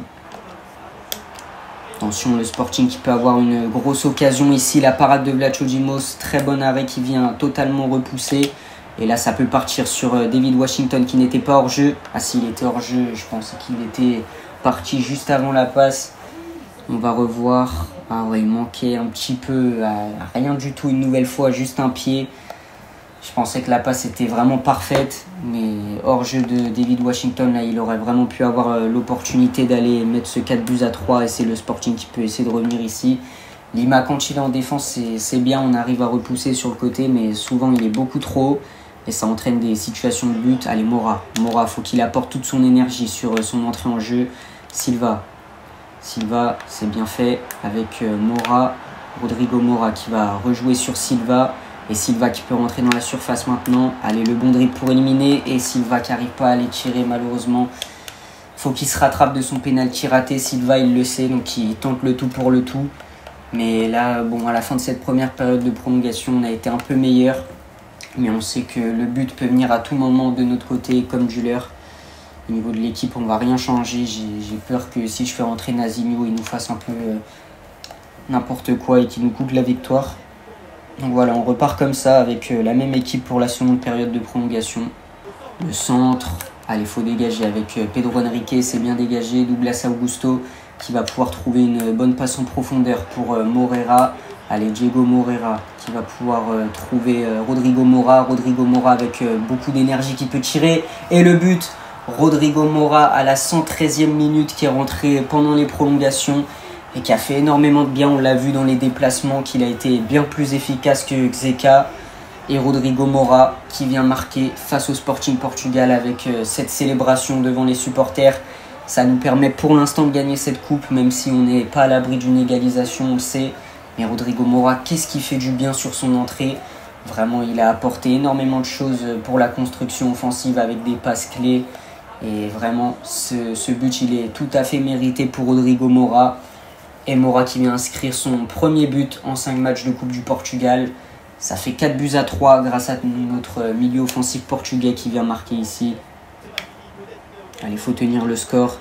S1: Attention, le Sporting qui peut avoir une grosse occasion ici. La parade de Vlacho Dimos, très bon arrêt qui vient totalement repousser. Et là, ça peut partir sur David Washington qui n'était pas hors jeu. Ah si, il était hors jeu, je pensais qu'il était parti juste avant la passe. On va revoir. Ah ouais, il manquait un petit peu, rien du tout une nouvelle fois, juste un pied. Je pensais que la passe était vraiment parfaite, mais hors jeu de David Washington, là, il aurait vraiment pu avoir l'opportunité d'aller mettre ce 4-3 et c'est le Sporting qui peut essayer de revenir ici. Lima, quand il est en défense, c'est bien, on arrive à repousser sur le côté, mais souvent il est beaucoup trop haut et ça entraîne des situations de but. Allez, Mora, faut qu'il apporte toute son énergie sur son entrée en jeu. Silva, c'est bien fait avec Mora, Rodrigo Mora qui va rejouer sur Silva. Et Silva qui peut rentrer dans la surface maintenant. Allez, le bon dribble pour éliminer. Et Silva qui n'arrive pas à les tirer malheureusement. Faut qu'il se rattrape de son pénalty raté. Silva, il le sait, donc il tente le tout pour le tout. Mais là, bon, à la fin de cette première période de prolongation, on a été un peu meilleur. Mais on sait que le but peut venir à tout moment de notre côté comme du leur. Au niveau de l'équipe, on ne va rien changer. J'ai peur que si je fais rentrer Nazinho, il nous fasse un peu n'importe quoi et qu'il nous coûte la victoire. Donc voilà, on repart comme ça avec la même équipe pour la seconde période de prolongation. Le centre, allez, il faut dégager avec Pedro Henrique, c'est bien dégagé. Douglas Augusto qui va pouvoir trouver une bonne passe en profondeur pour Moreira. Allez, Diego Moreira qui va pouvoir trouver Rodrigo Mora. Rodrigo Mora avec beaucoup d'énergie qui peut tirer. Et le but, Rodrigo Mora à la 113e minute qui est rentré pendant les prolongations. Et qui a fait énormément de bien, on l'a vu dans les déplacements, qu'il a été bien plus efficace que Xheka. Et Rodrigo Mora qui vient marquer face au Sporting Portugal avec cette célébration devant les supporters. Ça nous permet pour l'instant de gagner cette coupe, même si on n'est pas à l'abri d'une égalisation, on le sait. Mais Rodrigo Mora, qu'est-ce qui fait du bien sur son entrée? Vraiment, il a apporté énormément de choses pour la construction offensive avec des passes clés. Et vraiment, ce but, il est tout à fait mérité pour Rodrigo Mora. Et Mora qui vient inscrire son premier but en 5 matchs de Coupe du Portugal. Ça fait 4-3 grâce à notre milieu offensif portugais qui vient marquer ici. Allez, il faut tenir le score.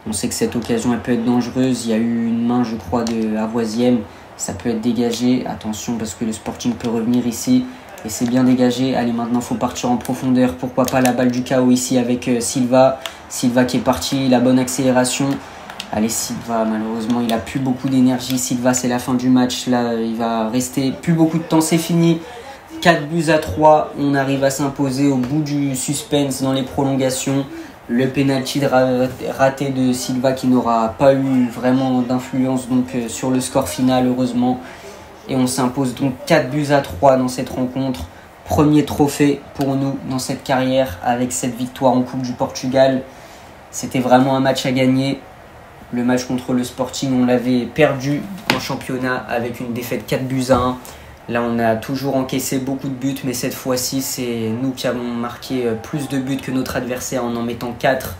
S1: On sait que cette occasion elle peut être dangereuse. Il y a eu une main, je crois, de Avoisiem. Ça peut être dégagé. Attention parce que le Sporting peut revenir ici. Et c'est bien dégagé. Allez, maintenant il faut partir en profondeur. Pourquoi pas la balle du chaos ici avec Silva. Silva qui est parti, la bonne accélération. Allez, Silva, malheureusement, il a plus beaucoup d'énergie. Silva, c'est la fin du match. Là, il va rester plus beaucoup de temps. C'est fini. 4-3. On arrive à s'imposer au bout du suspense dans les prolongations. Le penalty raté de Silva qui n'aura pas eu vraiment d'influence donc sur le score final, heureusement. Et on s'impose donc 4-3 dans cette rencontre. Premier trophée pour nous dans cette carrière avec cette victoire en Coupe du Portugal. C'était vraiment un match à gagner. Le match contre le Sporting, on l'avait perdu en championnat avec une défaite 4-1. Là, on a toujours encaissé beaucoup de buts, mais cette fois-ci, c'est nous qui avons marqué plus de buts que notre adversaire en mettant 4.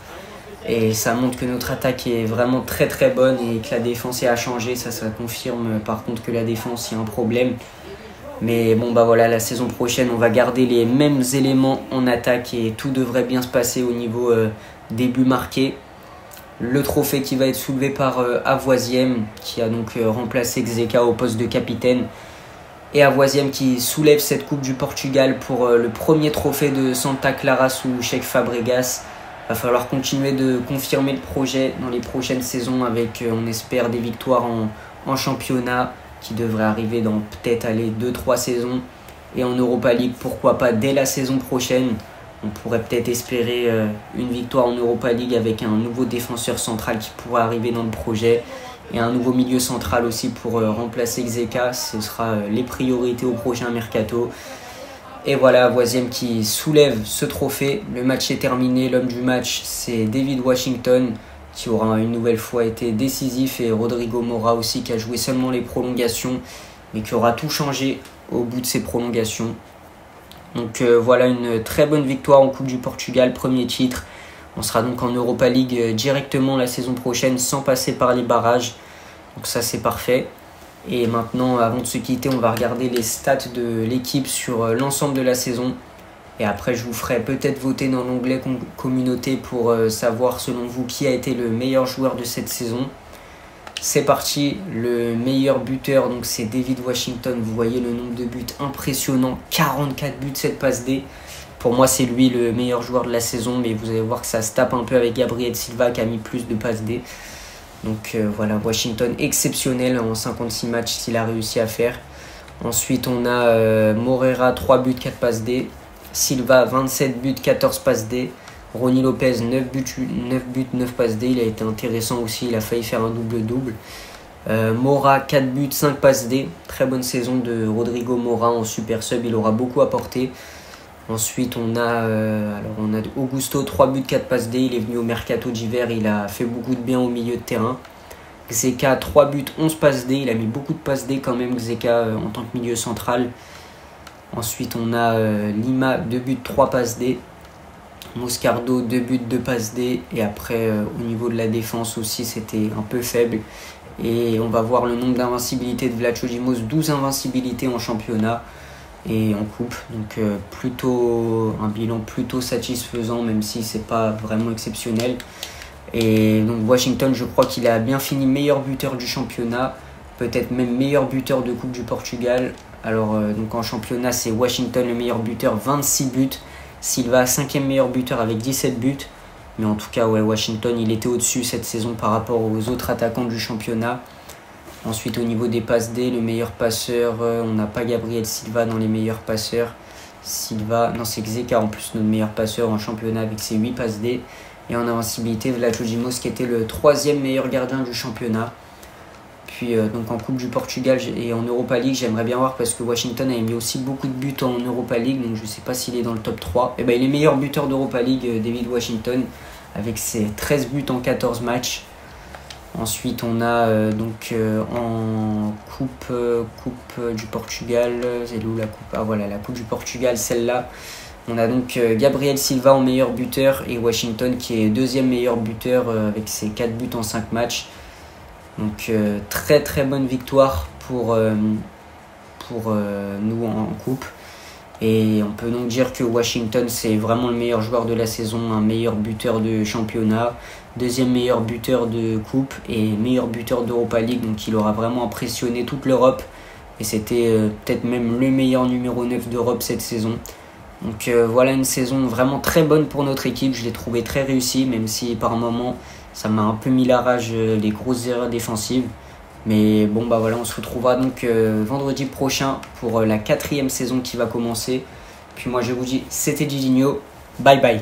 S1: Et ça montre que notre attaque est vraiment très très bonne et que la défense a changé. Ça confirme par contre que la défense, il y a un problème. Mais bon, bah voilà, la saison prochaine, on va garder les mêmes éléments en attaque et tout devrait bien se passer au niveau des buts marqués. Le trophée qui va être soulevé par Avoisiem, qui a donc remplacé Xeka au poste de capitaine. Et Avoisiem qui soulève cette Coupe du Portugal pour le premier trophée de Santa Clara sous Cheikh Fabregas. Il va falloir continuer de confirmer le projet dans les prochaines saisons avec, on espère, des victoires en championnat qui devraient arriver dans peut-être 2-3 saisons. Et en Europa League, pourquoi pas dès la saison prochaine. On pourrait peut-être espérer une victoire en Europa League avec un nouveau défenseur central qui pourrait arriver dans le projet. Et un nouveau milieu central aussi pour remplacer Xeka. Ce sera les priorités au prochain mercato. Et voilà, Avoisiem qui soulève ce trophée. Le match est terminé. L'homme du match, c'est David Washington qui aura une nouvelle fois été décisif. Et Rodrigo Mora aussi qui a joué seulement les prolongations mais qui aura tout changé au bout de ces prolongations. Donc voilà une très bonne victoire en Coupe du Portugal, premier titre. On sera donc en Europa League directement la saison prochaine sans passer par les barrages. Donc ça c'est parfait. Et maintenant, avant de se quitter, on va regarder les stats de l'équipe sur l'ensemble de la saison. Et après, je vous ferai peut-être voter dans l'onglet communauté pour savoir selon vous qui a été le meilleur joueur de cette saison. C'est parti, le meilleur buteur, donc c'est David Washington. Vous voyez le nombre de buts impressionnant, 44 buts, 7 passes D. Pour moi, c'est lui le meilleur joueur de la saison, mais vous allez voir que ça se tape un peu avec Gabriel Silva qui a mis plus de passes D. Donc voilà, Washington exceptionnel en 56 matchs s'il a réussi à faire. Ensuite, on a Morera, 3 buts, 4 passes D. Silva, 27 buts, 14 passes D. Rony Lopez, 9 buts, 9 passes D. Il a été intéressant aussi, il a failli faire un double-double. Mora, 4 buts, 5 passes D. Très bonne saison de Rodrigo Mora en super sub, il aura beaucoup apporté. Ensuite, on a Augusto, 3 buts, 4 passes D. Il est venu au mercato d'hiver, il a fait beaucoup de bien au milieu de terrain. Xeka, 3 buts, 11 passes D. Il a mis beaucoup de passes D quand même, Xeka, en tant que milieu central. Ensuite, on a Lima, 2 buts, 3 passes D. Moscardo, 2 buts, 2 passes D. Et après, au niveau de la défense aussi, c'était un peu faible. Et on va voir le nombre d'invincibilités de Vlacho Dimos, 12 invincibilités en championnat et en coupe. Donc un bilan plutôt satisfaisant, même si c'est pas vraiment exceptionnel. Et donc Washington, je crois qu'il a bien fini meilleur buteur du championnat, peut-être même meilleur buteur de Coupe du Portugal. Alors donc en championnat, c'est Washington le meilleur buteur, 26 buts. Silva, 5e meilleur buteur avec 17 buts. Mais en tout cas, ouais, Washington, il était au-dessus cette saison par rapport aux autres attaquants du championnat. Ensuite, au niveau des passes D, le meilleur passeur, on n'a pas Gabriel Silva dans les meilleurs passeurs. Silva, non, c'est Xeka en plus, notre meilleur passeur en championnat avec ses 8 passes D. Et en invincibilité, Vlacho Dimos qui était le 3e meilleur gardien du championnat. Puis donc en Coupe du Portugal et en Europa League, j'aimerais bien voir parce que Washington a mis aussi beaucoup de buts en Europa League, donc je ne sais pas s'il est dans le top 3. Et ben, il est meilleur buteur d'Europa League, David Washington, avec ses 13 buts en 14 matchs. Ensuite, on a en coupe du Portugal, c'est où la coupe? Ah voilà, la Coupe du Portugal, celle-là. On a donc Gabriel Silva en meilleur buteur et Washington qui est 2e meilleur buteur avec ses 4 buts en 5 matchs. Donc très très bonne victoire pour nous en coupe. Et on peut donc dire que Washington c'est vraiment le meilleur joueur de la saison, un meilleur buteur de championnat, 2e meilleur buteur de coupe et meilleur buteur d'Europa League. Donc il aura vraiment impressionné toute l'Europe et c'était peut-être même le meilleur numéro 9 d'Europe cette saison. Donc voilà une saison vraiment très bonne pour notre équipe, je l'ai trouvé très réussie même si par moments ça m'a un peu mis la rage les grosses erreurs défensives. Mais bon bah voilà, on se retrouvera donc vendredi prochain pour la 4e saison qui va commencer. Puis moi je vous dis, c'était Didinho, bye bye.